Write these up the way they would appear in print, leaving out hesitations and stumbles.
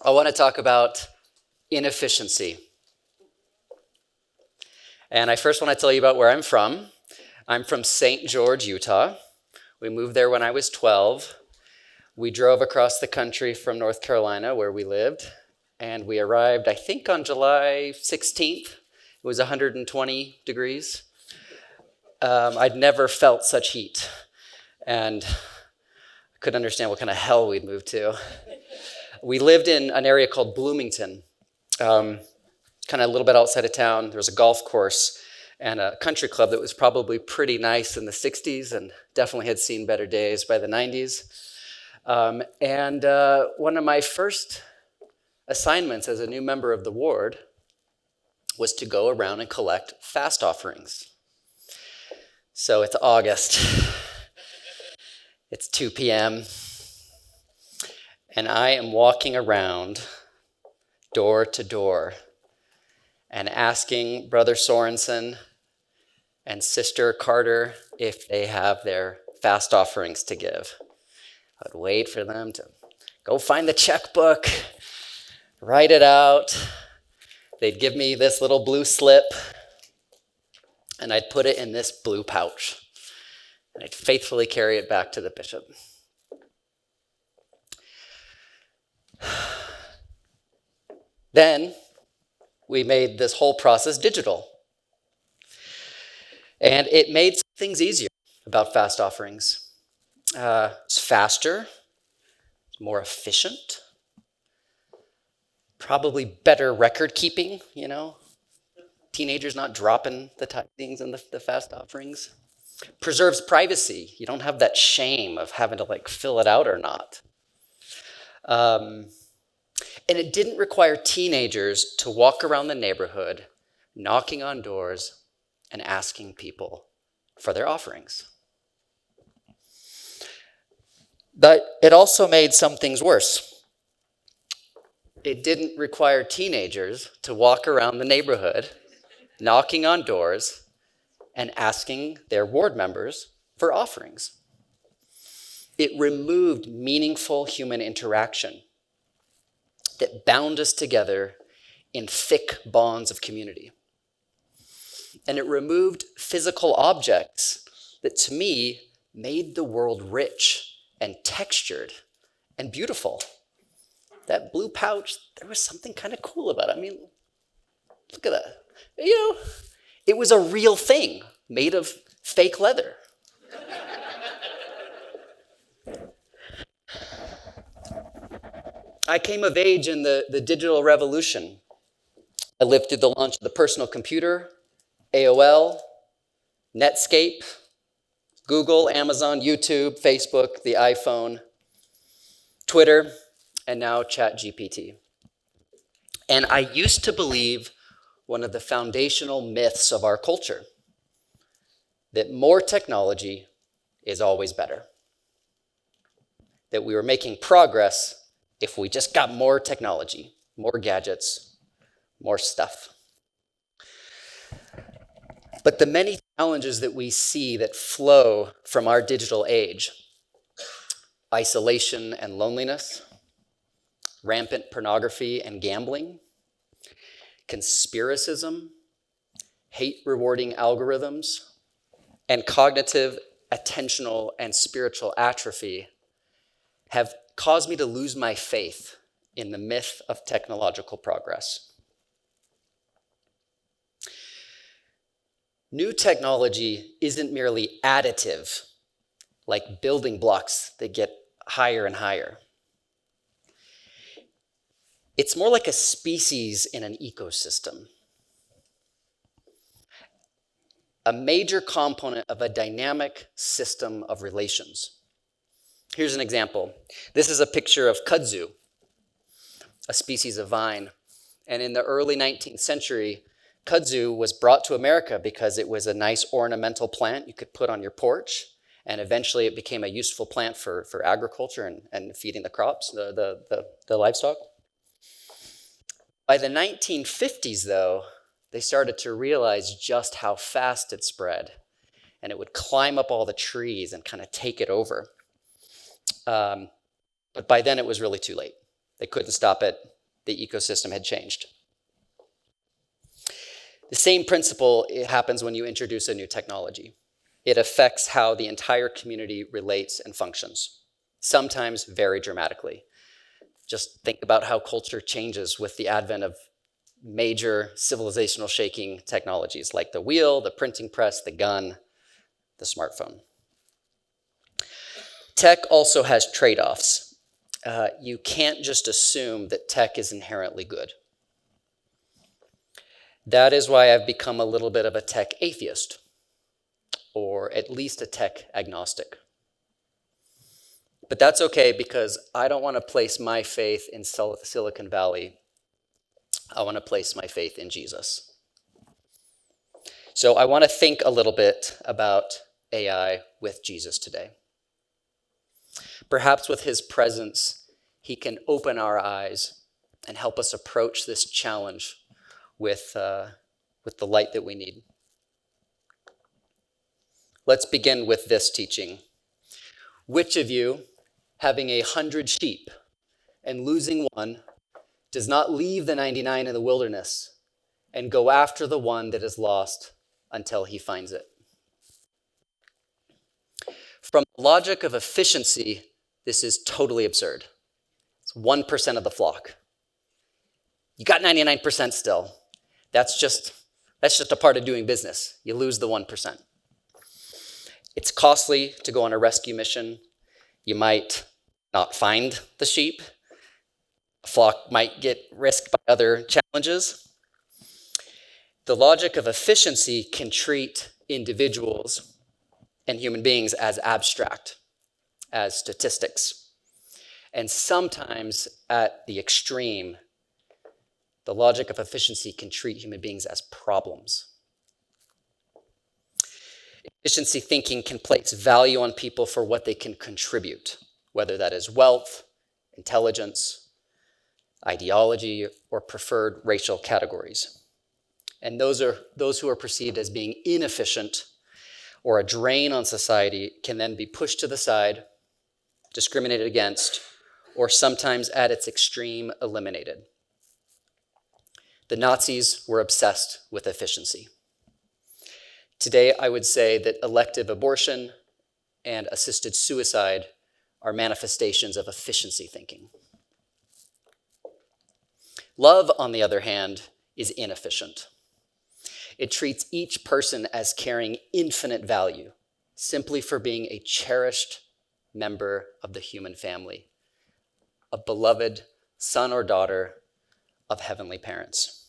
I want to talk about inefficiency. And I first want to tell you about where I'm from. I'm from St. George, Utah. We moved there when I was 12. We drove across the country from North Carolina, where we lived, and we arrived, I think, on July 16th. It was 120 degrees. I'd never felt such heat, and I couldn't understand what kind of hell we'd moved to. We lived in an area called Bloomington, kind of a little bit outside of town. There was a golf course and a country club that was probably pretty nice in the 60s and definitely had seen better days by the 90s. One of my first assignments as a new member of the ward was to go around and collect fast offerings. So it's August. It's 2 p.m. And I am walking around door to door and asking Brother Sorensen and Sister Carter if they have their fast offerings to give. I'd wait for them to go find the checkbook, write it out. They'd give me this little blue slip, and I'd put it in this blue pouch, and I'd faithfully carry it back to the bishop. Then we made this whole process digital. And it made things easier about fast offerings. It's faster, it's more efficient, probably better record keeping, Teenagers not dropping the tithings and the fast offerings. Preserves privacy. You don't have that shame of having to fill it out or not. And it didn't require teenagers to walk around the neighborhood, knocking on doors and asking people for their offerings. But it also made some things worse. It didn't require teenagers to walk around the neighborhood, knocking on doors and asking their ward members for offerings. It removed meaningful human interaction that bound us together in thick bonds of community. And it removed physical objects that, to me, made the world rich and textured and beautiful. That blue pouch, there was something kind of cool about it. Look at that. It was a real thing made of fake leather. I came of age in the digital revolution. I lived through the launch of the personal computer, AOL, Netscape, Google, Amazon, YouTube, Facebook, the iPhone, Twitter, and now ChatGPT. And I used to believe one of the foundational myths of our culture, that more technology is always better. That we were making progress if we just got more technology, more gadgets, more stuff. But the many challenges that we see that flow from our digital age, isolation and loneliness, rampant pornography and gambling, conspiracism, hate-rewarding algorithms, and cognitive, attentional, and spiritual atrophy have caused me to lose my faith in the myth of technological progress. New technology isn't merely additive, like building blocks that get higher and higher. It's more like a species in an ecosystem. A major component of a dynamic system of relations. Here's an example. This is a picture of kudzu, a species of vine. And in the early 19th century, kudzu was brought to America because it was a nice ornamental plant you could put on your porch. And eventually it became a useful plant for agriculture and feeding the crops, the livestock. By the 1950s, though, they started to realize just how fast it spread. And it would climb up all the trees and kind of take it over. But by then it was really too late. They couldn't stop it. the ecosystem had changed. The same principle happens when you introduce a new technology. It affects how the entire community relates and functions, sometimes very dramatically. Just think about how culture changes with the advent of major civilizational shaking technologies like the wheel, the printing press, the gun, the smartphone. Tech also has trade-offs. You can't just assume that tech is inherently good. That is why I've become a little bit of a tech atheist, or at least a tech agnostic. But that's okay, because I don't want to place my faith in Silicon Valley. I want to place my faith in Jesus. So I want to think a little bit about AI with Jesus today. Perhaps with his presence, he can open our eyes and help us approach this challenge with the light that we need. Let's begin with this teaching. Which of you, having 100 sheep and losing one, does not leave the 99 in the wilderness and go after the one that is lost until he finds it? From the logic of efficiency, this is totally absurd. It's 1% of the flock. You got 99% still. That's just a part of doing business. You lose the 1%. It's costly to go on a rescue mission. You might not find the sheep. A flock might get risked by other challenges. The logic of efficiency can treat individuals and human beings as abstract, as statistics. And sometimes at the extreme, the logic of efficiency can treat human beings as problems. Efficiency thinking can place value on people for what they can contribute, whether that is wealth, intelligence, ideology, or preferred racial categories. And those who are perceived as being inefficient or a drain on society can then be pushed to the side, discriminated against, or sometimes at its extreme, eliminated. The Nazis were obsessed with efficiency. Today, I would say that elective abortion and assisted suicide are manifestations of efficiency thinking. Love, on the other hand, is inefficient. It treats each person as carrying infinite value, simply for being a cherished member of the human family, a beloved son or daughter of heavenly parents.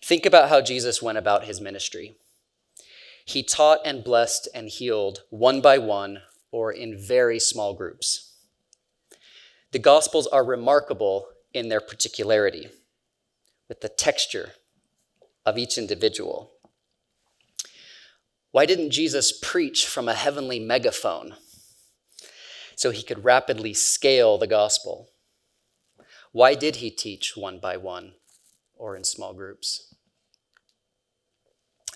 Think about how Jesus went about his ministry. He taught and blessed and healed one by one or in very small groups. The Gospels are remarkable in their particularity, with the texture of each individual. Why didn't Jesus preach from a heavenly megaphone so he could rapidly scale the gospel? Why did he teach one by one or in small groups?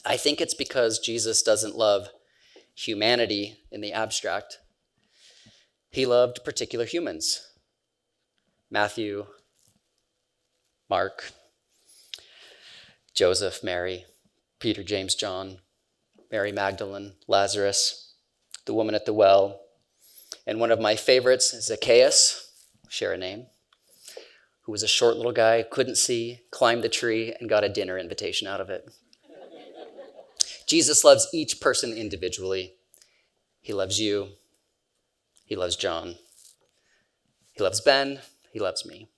I think it's because Jesus doesn't love humanity in the abstract. He loved particular humans. Matthew, Mark, Joseph, Mary, Peter, James, John, Mary Magdalene, Lazarus, the woman at the well, and one of my favorites, Zacchaeus, share a name, who was a short little guy, couldn't see, climbed the tree, and got a dinner invitation out of it. Jesus loves each person individually. He loves you. He loves John. He loves Ben. He loves me.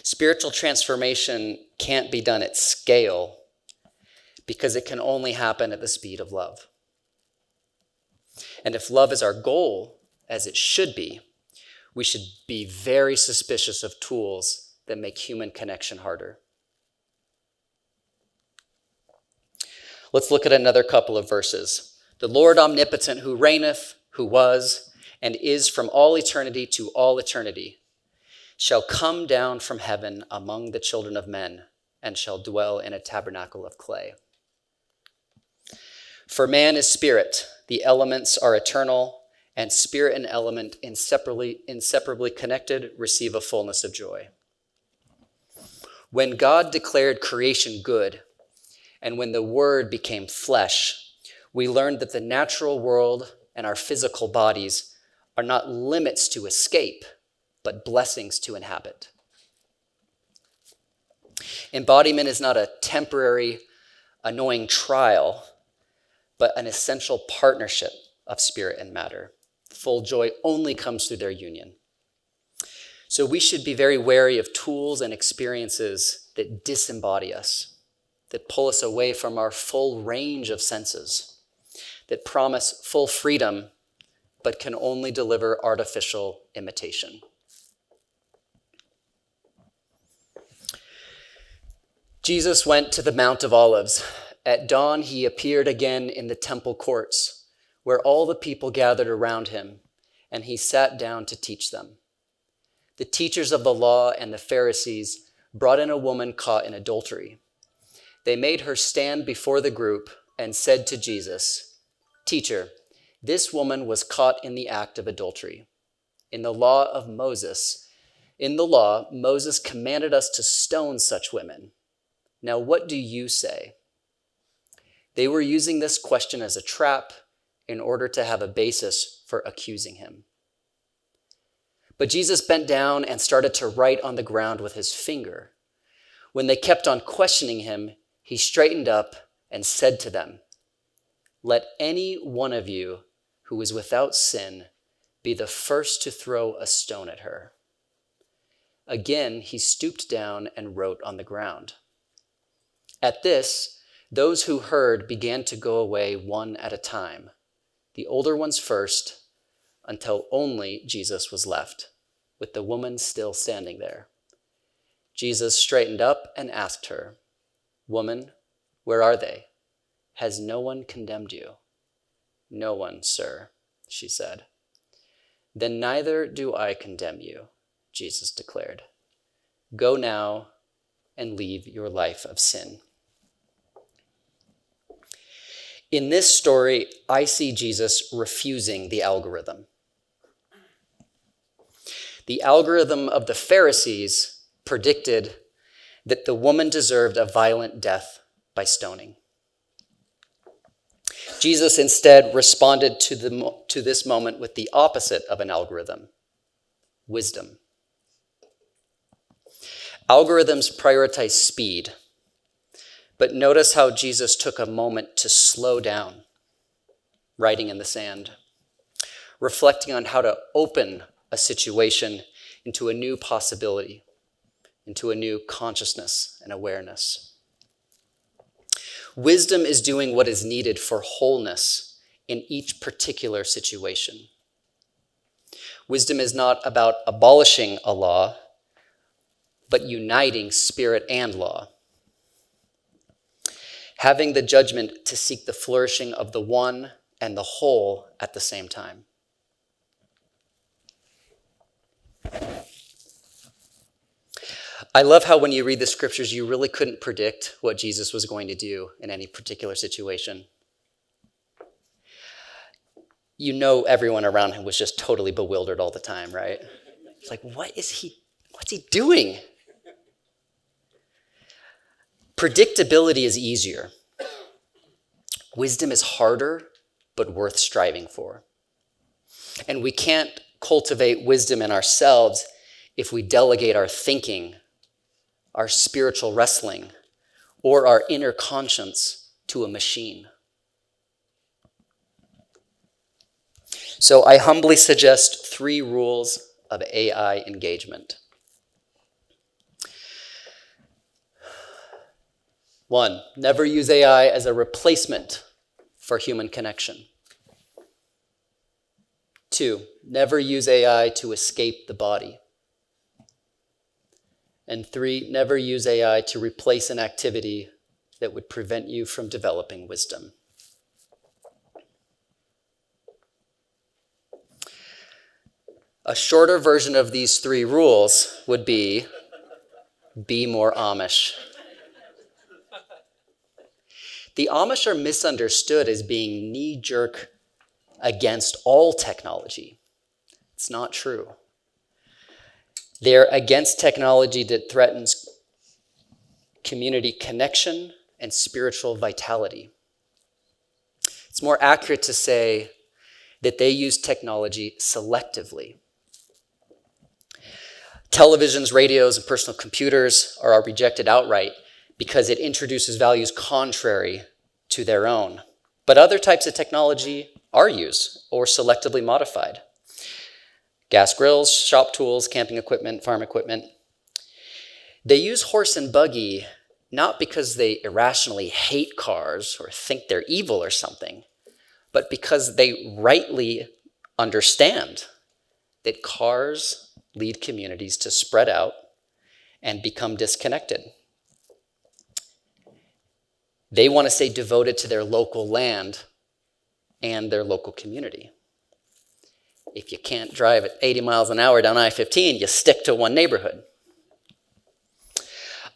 Spiritual transformation can't be done at scale because it can only happen at the speed of love. And if love is our goal, as it should be, we should be very suspicious of tools that make human connection harder. Let's look at another couple of verses. The Lord omnipotent, who reigneth, who was, and is from all eternity to all eternity, shall come down from heaven among the children of men, and shall dwell in a tabernacle of clay. For man is spirit, the elements are eternal, and spirit and element inseparably connected receive a fullness of joy. When God declared creation good, and when the Word became flesh, we learned that the natural world and our physical bodies are not limits to escape, but blessings to inhabit. Embodiment is not a temporary, annoying trial, but an essential partnership of spirit and matter. Full joy only comes through their union. So we should be very wary of tools and experiences that disembody us, that pull us away from our full range of senses, that promise full freedom, but can only deliver artificial imitation. Jesus went to the Mount of Olives. At dawn, he appeared again in the temple courts, where all the people gathered around him, and he sat down to teach them. The teachers of the law and the Pharisees brought in a woman caught in adultery. They made her stand before the group and said to Jesus, "Teacher, this woman was caught in the act of adultery. In the law, Moses commanded us to stone such women. Now, what do you say?" They were using this question as a trap in order to have a basis for accusing him. But Jesus bent down and started to write on the ground with his finger. When they kept on questioning him, he straightened up and said to them, "Let any one of you who is without sin be the first to throw a stone at her." Again, he stooped down and wrote on the ground. At this, those who heard began to go away one at a time, the older ones first, until only Jesus was left, with the woman still standing there. Jesus straightened up and asked her, "Woman, where are they? Has no one condemned you?" "No one, sir," she said. "Then neither do I condemn you," Jesus declared. "Go now and leave your life of sin." In this story, I see Jesus refusing the algorithm. The algorithm of the Pharisees predicted that the woman deserved a violent death by stoning. Jesus instead responded to this moment with the opposite of an algorithm: wisdom. Algorithms prioritize speed, but notice how Jesus took a moment to slow down, writing in the sand, reflecting on how to open a situation into a new possibility, into a new consciousness and awareness. Wisdom is doing what is needed for wholeness in each particular situation. Wisdom is not about abolishing a law, but uniting spirit and law. Having the judgment to seek the flourishing of the one and the whole at the same time. I love how when you read the scriptures, you really couldn't predict what Jesus was going to do in any particular situation. You know everyone around him was just totally bewildered all the time, right? It's like, what's he doing? Predictability is easier. Wisdom is harder, but worth striving for. And we can't cultivate wisdom in ourselves if we delegate our thinking, our spiritual wrestling, or our inner conscience to a machine. So I humbly suggest 3 rules of AI engagement. 1, never use AI as a replacement for human connection. 2, never use AI to escape the body. And 3, never use AI to replace an activity that would prevent you from developing wisdom. A shorter version of these 3 rules would be more Amish. The Amish are misunderstood as being knee-jerk against all technology. It's not true. They're against technology that threatens community connection and spiritual vitality. It's more accurate to say that they use technology selectively. Televisions, radios, and personal computers are rejected outright because it introduces values contrary to their own. But other types of technology are used or selectively modified. Gas grills, shop tools, camping equipment, farm equipment. They use horse and buggy not because they irrationally hate cars or think they're evil or something, but because they rightly understand that cars lead communities to spread out and become disconnected. They want to stay devoted to their local land and their local community. If you can't drive at 80 miles an hour down I-15, you stick to one neighborhood.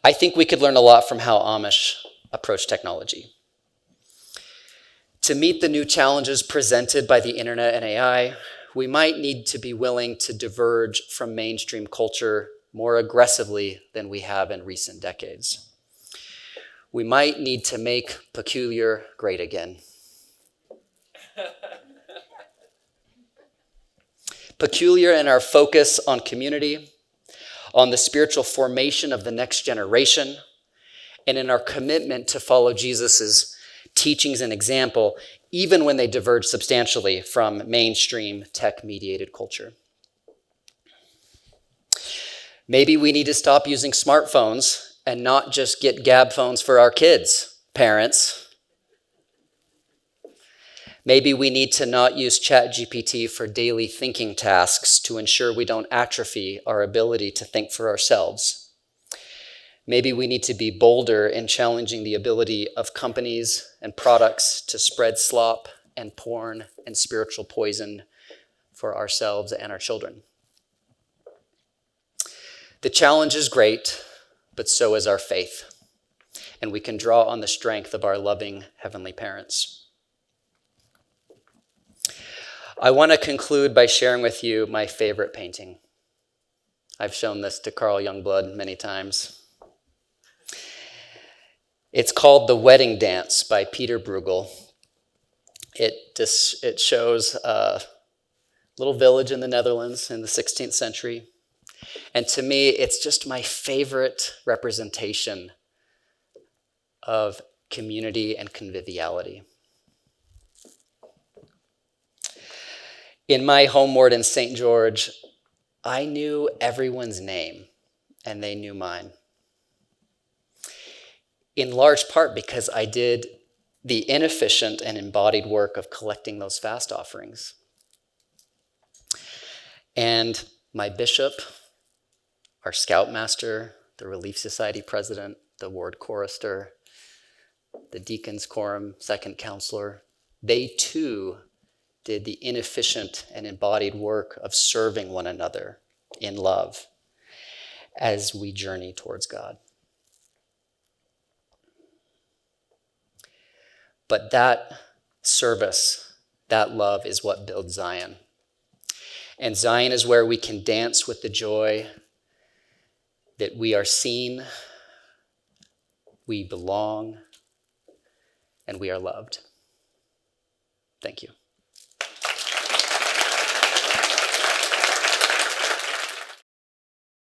I think we could learn a lot from how Amish approach technology. To meet the new challenges presented by the internet and AI, we might need to be willing to diverge from mainstream culture more aggressively than we have in recent decades. We might need to make peculiar great again. Peculiar in our focus on community, on the spiritual formation of the next generation, and in our commitment to follow Jesus' teachings and example, even when they diverge substantially from mainstream tech-mediated culture. Maybe we need to stop using smartphones and not just get Gab phones for our kids, parents. Maybe we need to not use ChatGPT for daily thinking tasks to ensure we don't atrophy our ability to think for ourselves. Maybe we need to be bolder in challenging the ability of companies and products to spread slop and porn and spiritual poison for ourselves and our children. The challenge is great, but so is our faith, and we can draw on the strength of our loving heavenly parents. I want to conclude by sharing with you my favorite painting. I've shown this to Carl Youngblood many times. It's called The Wedding Dance by Peter Bruegel. It shows a little village in the Netherlands in the 16th century. And to me, it's just my favorite representation of community and conviviality. In my home ward in St. George, I knew everyone's name, and they knew mine. In large part because I did the inefficient and embodied work of collecting those fast offerings. And my bishop, our scoutmaster, the Relief Society president, the ward chorister, the deacons quorum, second counselor, they too did the inefficient and embodied work of serving one another in love as we journey towards God. But that service, that love is what builds Zion. And Zion is where we can dance with the joy that we are seen, we belong, and we are loved. Thank you.